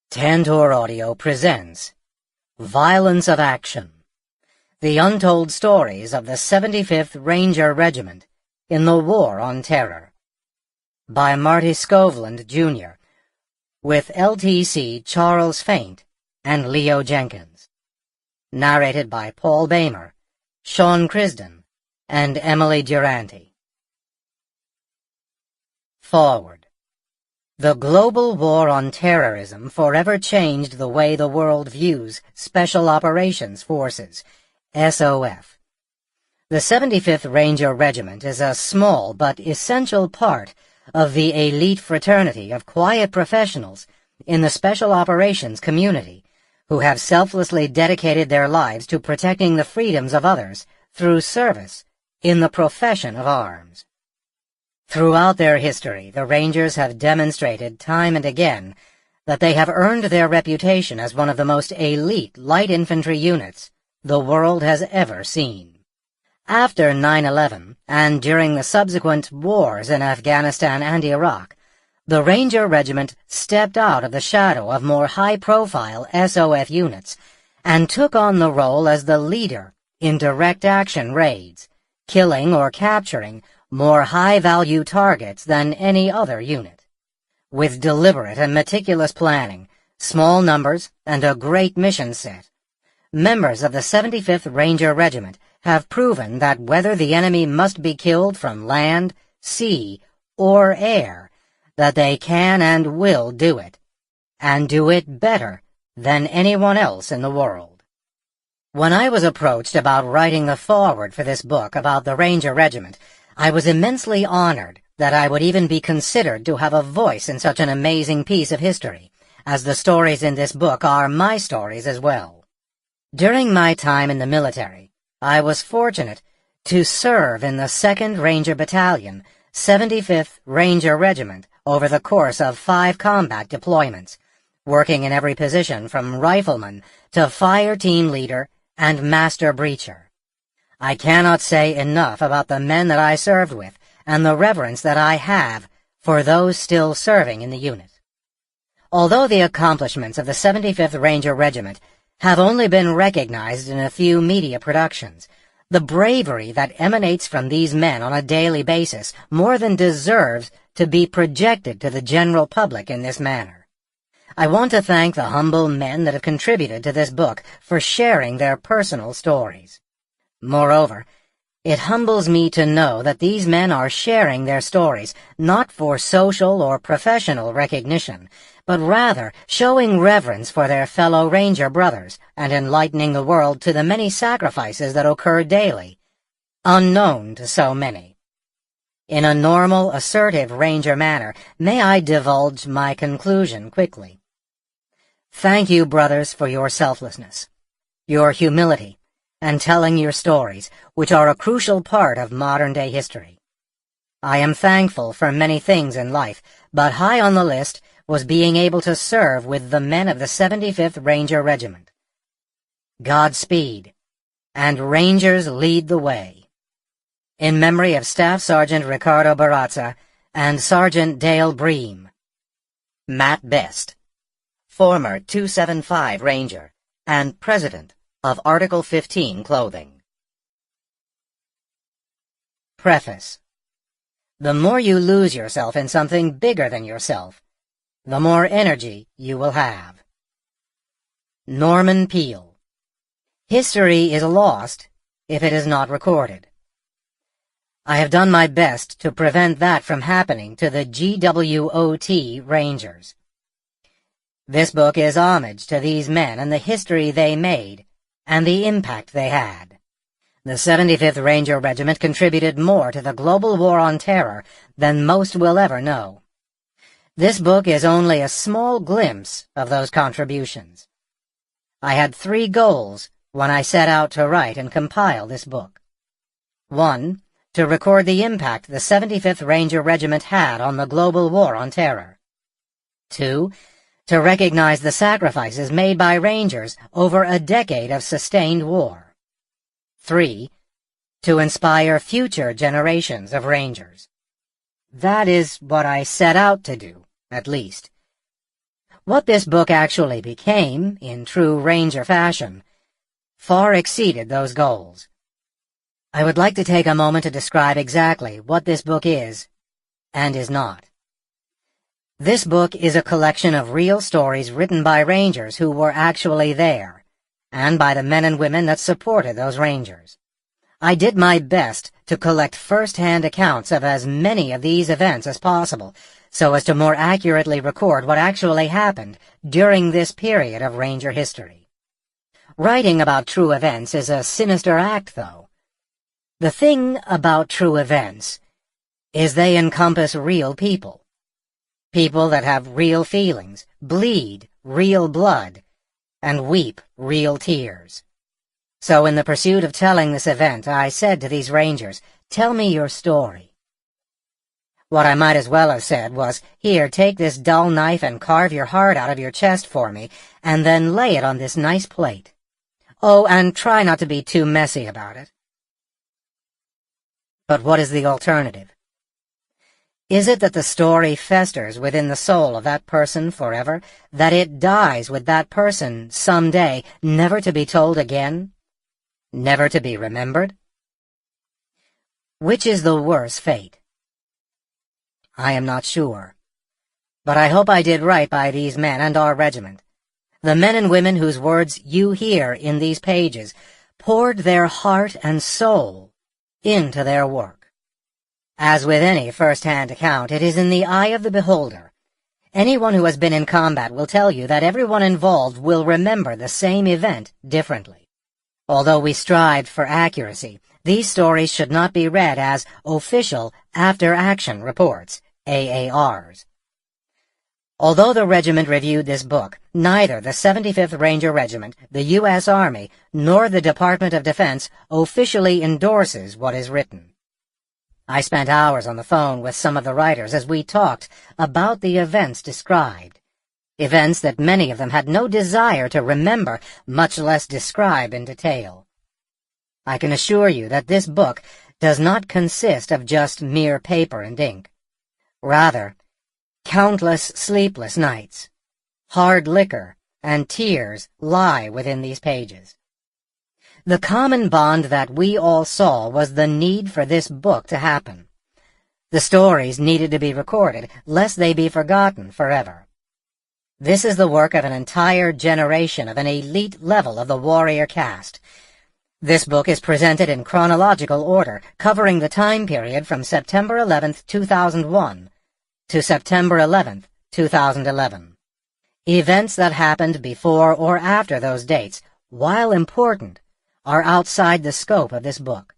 Tantor Audio presents Violence of Action, the untold stories of the 75th Ranger Regiment in the War on Terror, by Marty Skovlund, Jr., with LTC Charles Faint and Leo Jenkins. Narrated by Paul Boehmer, Sean Crisden, and Emily Duranty. Forward. The global war on terrorism forever changed the way the world views Special Operations Forces, SOF. The 75th Ranger Regiment is a small but essential part of the elite fraternity of quiet professionals in the Special Operations community who have selflessly dedicated their lives to protecting the freedoms of others through service in the profession of arms. Throughout their history, the Rangers have demonstrated time and again that they have earned their reputation as one of the most elite light infantry units the world has ever seen. After 9/11, and during the subsequent wars in Afghanistan and Iraq, the Ranger Regiment stepped out of the shadow of more high-profile SOF units and took on the role as the leader in direct action raids, killing or capturing more high-value targets than any other unit. With deliberate and meticulous planning, small numbers, and a great mission set, members of the 75th Ranger Regiment have proven that whether the enemy must be killed from land, sea, or air, that they can and will do it, and do it better than anyone else in the world. When I was approached about writing the foreword for this book about the Ranger Regiment, I was immensely honored that I would even be considered to have a voice in such an amazing piece of history, as the stories in this book are my stories as well. During my time in the military, I was fortunate to serve in the 2nd Ranger Battalion, 75th Ranger Regiment over the course of 5 combat deployments, working in every position from rifleman to fire team leader and master breacher. I cannot say enough about the men that I served with and the reverence that I have for those still serving in the unit. Although the accomplishments of the 75th Ranger Regiment have only been recognized in a few media productions, the bravery that emanates from these men on a daily basis more than deserves to be projected to the general public in this manner. I want to thank the humble men that have contributed to this book for sharing their personal stories. Moreover, it humbles me to know that these men are sharing their stories not for social or professional recognition, but rather showing reverence for their fellow Ranger brothers and enlightening the world to the many sacrifices that occur daily, unknown to so many. In a normal, assertive Ranger manner, may I divulge my conclusion quickly. Thank you, brothers, for your selflessness, your humility, and telling your stories, which are a crucial part of modern-day history. I am thankful for many things in life, but high on the list was being able to serve with the men of the 75th Ranger Regiment. Godspeed, and Rangers lead the way. In memory of Staff Sergeant Ricardo Barraza and Sergeant Dale Bream. Matt Best, former 275 Ranger and President of Article 15 Clothing. Preface. The more you lose yourself in something bigger than yourself, the more energy you will have. Norman Peale. History is lost if it is not recorded. I have done my best to prevent that from happening to the GWOT Rangers. This book is homage to these men and the history they made and the impact they had. The 75th Ranger Regiment contributed more to the global war on terror than most will ever know. This book is only a small glimpse of those contributions. I had 3 goals when I set out to write and compile this book. 1. To record the impact the 75th Ranger Regiment had on the global war on terror. 2. To recognize the sacrifices made by Rangers over a decade of sustained war. 3. To inspire future generations of Rangers. That is what I set out to do, at least. What this book actually became, in true Ranger fashion, far exceeded those goals. I would like to take a moment to describe exactly what this book is and is not. This book is a collection of real stories written by Rangers who were actually there, and by the men and women that supported those Rangers. I did my best to collect first-hand accounts of as many of these events as possible, so as to more accurately record what actually happened during this period of Ranger history. Writing about true events is a sinister act, though. The thing about true events is they encompass real people. People that have real feelings, bleed real blood, and weep real tears. So in the pursuit of telling this event, I said to these Rangers, "Tell me your story." What I might as well have said was, "Here, take this dull knife and carve your heart out of your chest for me, and then lay it on this nice plate. Oh, and try not to be too messy about it." But what is the alternative? Is it that the story festers within the soul of that person forever, that it dies with that person some day, never to be told again, never to be remembered? Which is the worse fate? I am not sure, but I hope I did right by these men and our regiment. The men and women whose words you hear in these pages poured their heart and soul into their work. As with any first-hand account, it is in the eye of the beholder. Anyone who has been in combat will tell you that everyone involved will remember the same event differently. Although we strived for accuracy, these stories should not be read as official after-action reports, AARs. Although the regiment reviewed this book, neither the 75th Ranger Regiment, the U.S. Army, nor the Department of Defense officially endorses what is written. I spent hours on the phone with some of the writers as we talked about the events described, events that many of them had no desire to remember, much less describe in detail. I can assure you that this book does not consist of just mere paper and ink. Rather, countless sleepless nights, hard liquor, and tears lie within these pages. The common bond that we all saw was the need for this book to happen. The stories needed to be recorded, lest they be forgotten forever. This is the work of an entire generation of an elite level of the warrior caste. This book is presented in chronological order, covering the time period from September 11th, 2001 to September 11th, 2011. Events that happened before or after those dates, while important, are outside the scope of this book.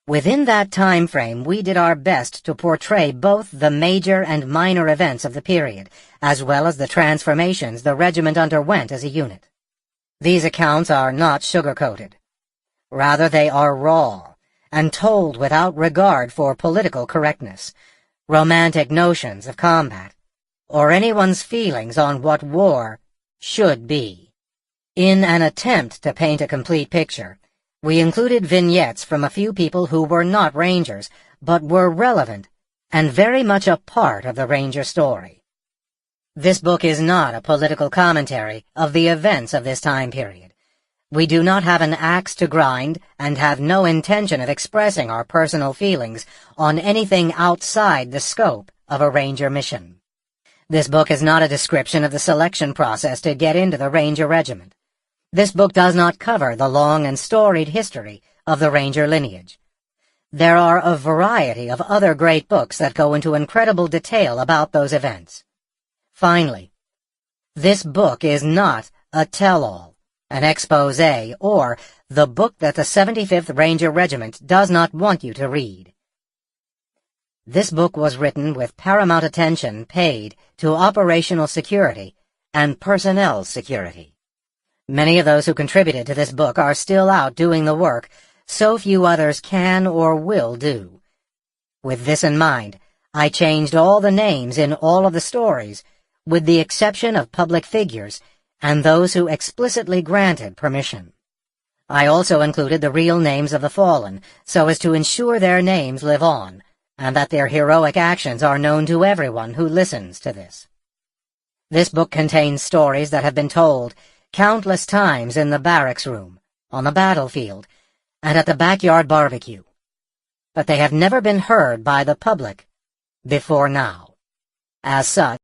Within that time frame, we did our best to portray both the major and minor events of the period, as well as the transformations the regiment underwent as a unit. These accounts are not sugar-coated. Rather, they are raw, and told without regard for political correctness, romantic notions of combat, or anyone's feelings on what war should be. In an attempt to paint a complete picture, we included vignettes from a few people who were not Rangers, but were relevant and very much a part of the Ranger story. This book is not a political commentary of the events of this time period. We do not have an axe to grind and have no intention of expressing our personal feelings on anything outside the scope of a Ranger mission. This book is not a description of the selection process to get into the Ranger Regiment. This book does not cover the long and storied history of the Ranger lineage. There are a variety of other great books that go into incredible detail about those events. Finally, this book is not a tell-all, an exposé, or the book that the 75th Ranger Regiment does not want you to read. This book was written with paramount attention paid to operational security and personnel security. Many of those who contributed to this book are still out doing the work so few others can or will do. With this in mind, I changed all the names in all of the stories, with the exception of public figures and those who explicitly granted permission. I also included the real names of the fallen, so as to ensure their names live on, and that their heroic actions are known to everyone who listens to this. This book contains stories that have been told countless times in the barracks room, on the battlefield, and at the backyard barbecue. But they have never been heard by the public before now. As such,